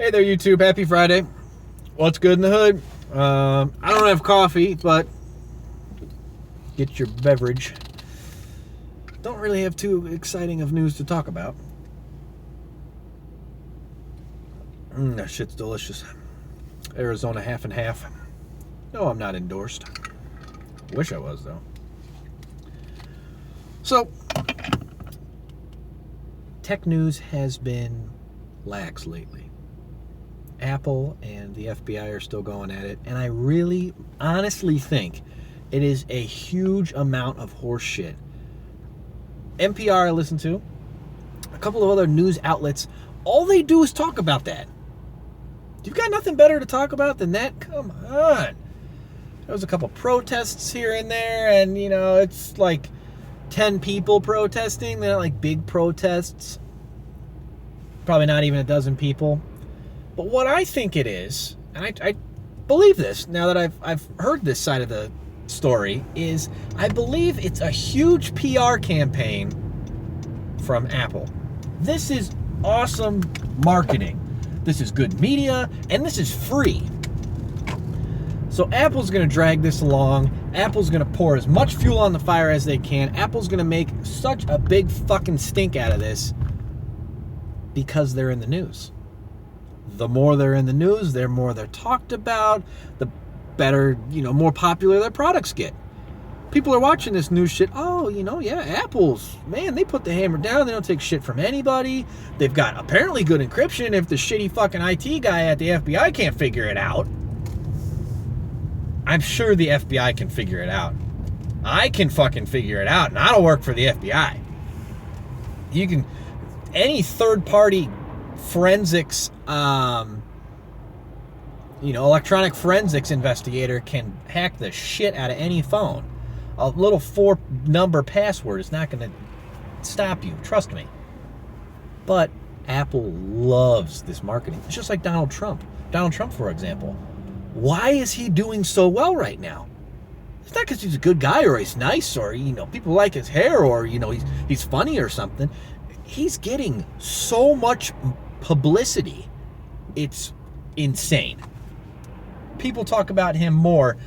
Hey there, YouTube. Happy Friday. What's good in the hood? I don't have coffee, but get your beverage. Don't really have too exciting of news to talk about. That shit's delicious. Arizona half and half. No, I'm not endorsed. Wish I was, though. So, tech news has been lax lately. Apple and the FBI are still going at it, and I really, honestly think it is a huge amount of horse shit. NPR I listen to, a couple of other news outlets, all they do is talk about that. You've got nothing better to talk about than that? Come on. There was a couple protests here and there, and, you know, it's like 10 people protesting. They're not like big protests. Probably not even a dozen people. But what I think it is, and I believe this now that I've heard this side of the story, is I believe it's a huge PR campaign from Apple. This is awesome marketing. This is good media, and this is free. So Apple's going to drag this along. Apple's going to pour as much fuel on the fire as they can. Apple's going to make such a big fucking stink out of this because they're in the news. The more they're in the news, the more they're talked about, the better, more popular their products get. People are watching this news shit. Oh, yeah, Apple's, man, they put the hammer down. They don't take shit from anybody. They've got apparently good encryption if the shitty fucking IT guy at the FBI can't figure it out. I'm sure the FBI can figure it out. I can fucking figure it out, and I don't work for the FBI. Any third-party forensics, electronic forensics investigator can hack the shit out of any phone. A little 4-number password is not going to stop you. Trust me. But Apple loves this marketing. It's just like Donald Trump. Donald Trump, for example. Why is he doing so well right now? It's not because he's a good guy or he's nice or, people like his hair or, he's funny or something. He's getting so much publicity. It's insane. People talk about him more,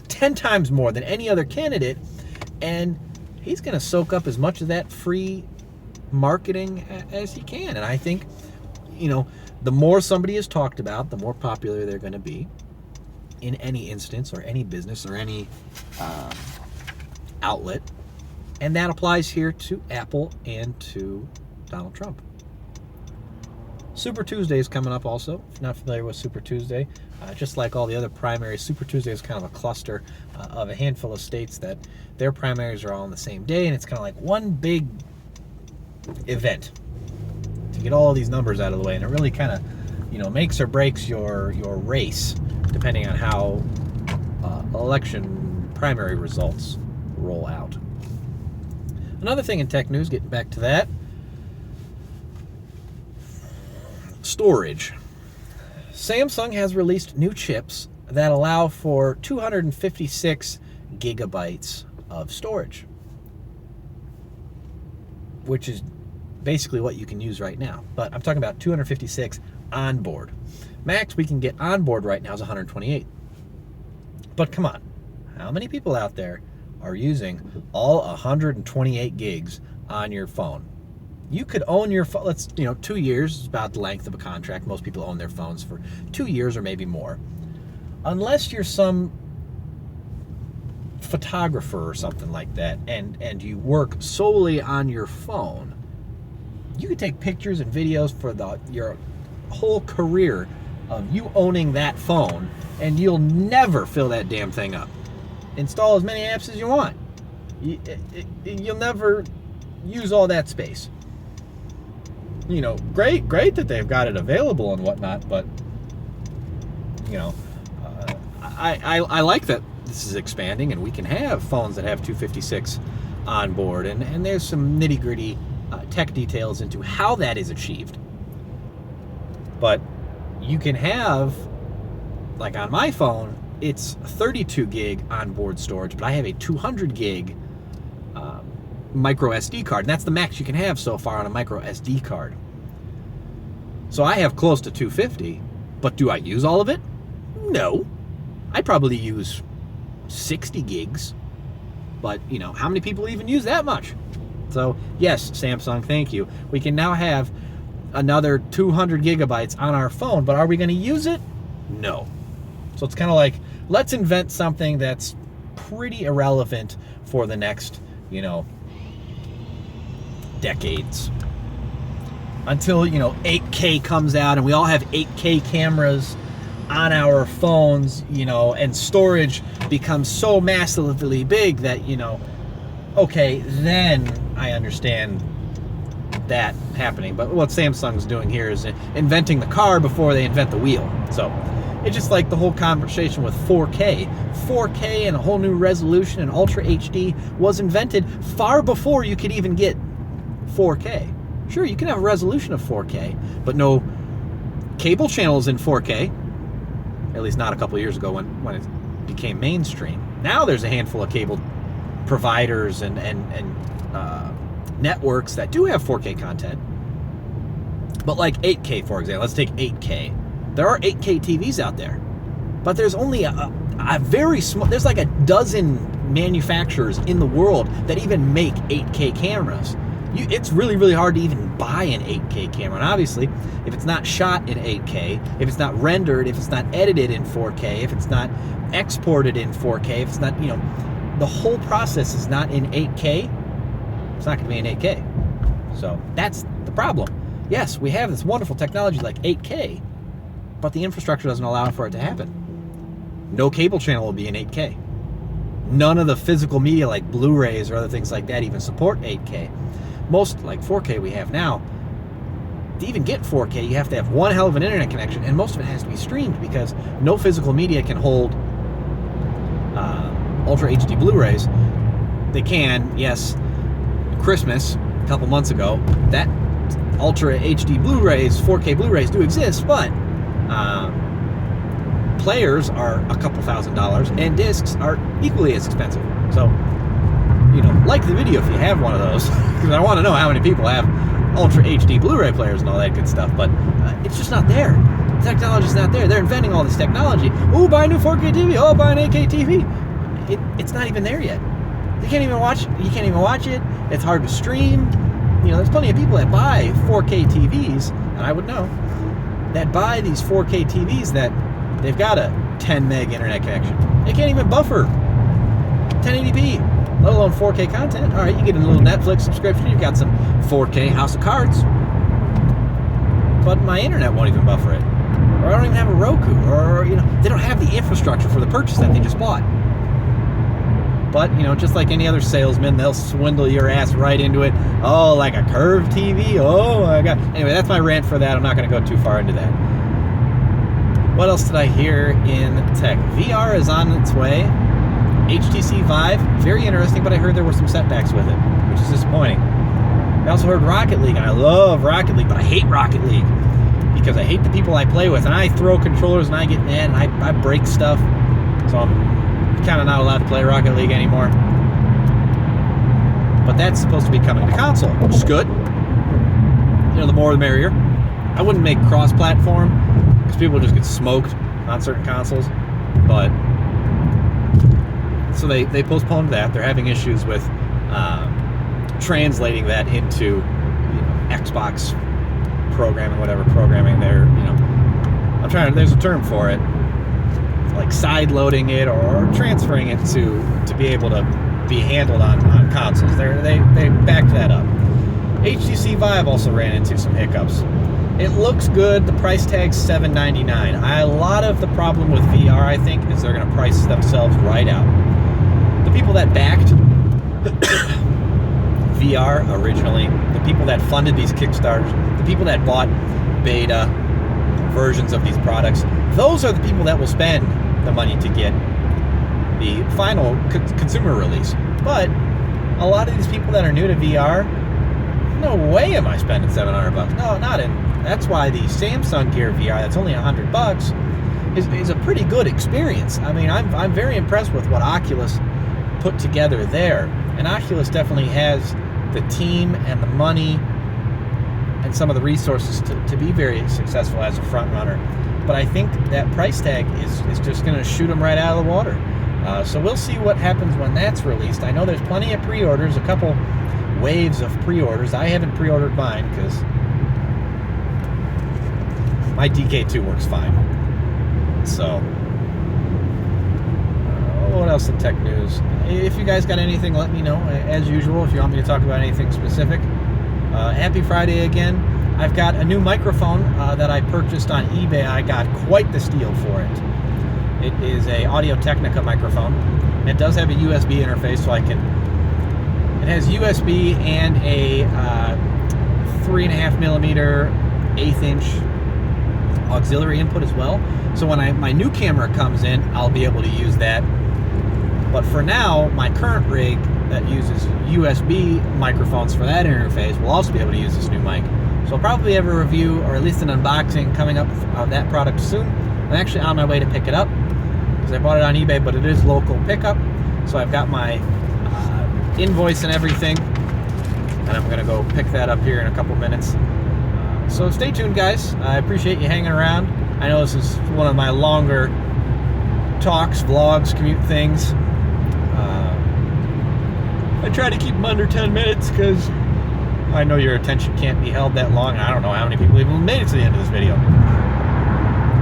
10 times more than any other candidate, and he's going to soak up as much of that free marketing as he can. And I think, the more somebody is talked about, the more popular they're going to be in any instance or any business or any outlet. And that applies here to Apple and to Donald Trump. Super Tuesday is coming up also. If you're not familiar with Super Tuesday, just like all the other primaries, Super Tuesday is kind of a cluster of a handful of states that their primaries are all on the same day, and it's kind of like one big event to get all these numbers out of the way, and it really kind of, makes or breaks your race depending on how election primary results roll out. Another thing in tech news, getting back to that, storage. Samsung has released new chips that allow for 256 gigabytes of storage, which is basically what you can use right now. But I'm talking about 256 on board. Max we can get on board right now is 128. But come on, how many people out there are using all 128 gigs on your phone? You could own your phone, 2 years is about the length of a contract. Most people own their phones for 2 years or maybe more. Unless you're some photographer or something like that, and you work solely on your phone, you could take pictures and videos for your whole career of you owning that phone, and you'll never fill that damn thing up. Install as many apps as you want. You'll never use all that space. Great that they've got it available and whatnot, but I like that this is expanding and we can have phones that have 256 on board, and there's some nitty-gritty tech details into how that is achieved. But you can have, like on my phone, it's 32 gig onboard storage, but I have a 200 gig micro SD card, and that's the max you can have so far on a micro SD card. So I have close to 250, but do I use all of it? No. I probably use 60 gigs, but how many people even use that much? So yes, Samsung, thank you. We can now have another 200 gigabytes on our phone, but are we going to use it? No. So it's kind of like, let's invent something that's pretty irrelevant for the next, decades. Until, 8K comes out and we all have 8K cameras on our phones, and storage becomes so massively big that, okay, then I understand that happening. But what Samsung's doing here is inventing the car before they invent the wheel. So it's just like the whole conversation with 4K. 4K and a whole new resolution and Ultra HD was invented far before you could even get 4K. Sure, you can have a resolution of 4K, but no cable channels in 4K. At least not a couple of years ago when it became mainstream. Now there's a handful of cable providers and networks that do have 4K content. But like 8K, for example, let's take 8K. There are 8K TVs out there, but there's only a very small, there's like a dozen manufacturers in the world that even make 8K cameras. It's really, really hard to even buy an 8K camera. And obviously, if it's not shot in 8K, if it's not rendered, if it's not edited in 4K, if it's not exported in 4K, if it's not, the whole process is not in 8K, it's not going to be in 8K. So that's the problem. Yes, we have this wonderful technology like 8K, but the infrastructure doesn't allow for it to happen. No cable channel will be in 8K. None of the physical media like Blu-rays or other things like that even support 8K. Most, like 4K we have now, to even get 4K, you have to have one hell of an internet connection, and most of it has to be streamed because no physical media can hold Ultra HD Blu-rays. They can, yes, Christmas, a couple months ago, that Ultra HD Blu-rays, 4K Blu-rays do exist, but players are a couple $1,000s, and discs are equally as expensive. So, like the video if you have one of those, because I want to know how many people have Ultra HD Blu-ray players and all that good stuff, but it's just not there. The technology's not there. They're inventing all this technology. Oh, buy a new 4K TV. Oh, buy an 8K TV. It's not even there yet. You can't even watch it. It's hard to stream. There's plenty of people that buy 4K TVs, and I would know, that buy these 4K TVs that they've got a 10 meg internet connection. They can't even buffer 1080p. Let alone 4K content. All right, you get a little Netflix subscription. You've got some 4K House of Cards. But my internet won't even buffer it. Or I don't even have a Roku. Or, they don't have the infrastructure for the purchase that they just bought. But, just like any other salesman, they'll swindle your ass right into it. Oh, like a curved TV? Oh, my God. Anyway, that's my rant for that. I'm not going to go too far into that. What else did I hear in tech? VR is on its way. HTC Vive, very interesting, but I heard there were some setbacks with it, which is disappointing. I also heard Rocket League, and I love Rocket League, but I hate Rocket League because I hate the people I play with, and I throw controllers, and I get mad, and I break stuff, so I'm kind of not allowed to play Rocket League anymore. But that's supposed to be coming to console, which is good. The more the merrier. I wouldn't make cross-platform, because people just get smoked on certain consoles, but so they postponed that. They're having issues with translating that into Xbox programming, whatever programming they're, there's a term for it, like side loading it or transferring it to be able to be handled on consoles. They backed that up. HTC Vive also ran into some hiccups. It looks good. The price tag's $799. A lot of the problem with VR, I think, is they're going to price themselves right out. The people that backed VR originally, the people that funded these Kickstarters, the people that bought beta versions of these products, those are the people that will spend the money to get the final consumer release. But a lot of these people that are new to VR, no way am I spending $700. No, not in. That's why the Samsung Gear VR, that's only $100, is a pretty good experience. I mean, I'm very impressed with what Oculus put together there, and Oculus definitely has the team and the money and some of the resources to be very successful as a front runner. But I think that price tag is just going to shoot them right out of the water. So we'll see what happens when that's released. I know there's plenty of pre-orders, a couple waves of pre-orders. I haven't pre-ordered mine because my DK2 works fine. So, what else in tech news? If you guys got anything, let me know. As usual, if you want me to talk about anything specific. Happy Friday again. I've got a new microphone that I purchased on eBay. I got quite the steal for it. It is a Audio-Technica microphone. It does have a USB interface, so it has USB and a 3.5 millimeter 1/8 inch auxiliary input as well. So when my new camera comes in, I'll be able to use that. But for now, my current rig that uses USB microphones for that interface will also be able to use this new mic. So I'll probably have a review, or at least an unboxing, coming up of that product soon. I'm actually on my way to pick it up because I bought it on eBay, but it is local pickup. So I've got my invoice and everything, and I'm going to go pick that up here in a couple minutes. So stay tuned, guys. I appreciate you hanging around. I know this is one of my longer talks, vlogs, commute things. I try to keep them under 10 minutes because I know your attention can't be held that long. I don't know how many people even made it to the end of this video.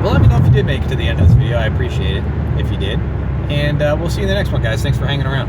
Well, let me know if you did make it to the end of this video. I appreciate it if you did. And we'll see you in the next one, guys. Thanks for hanging around.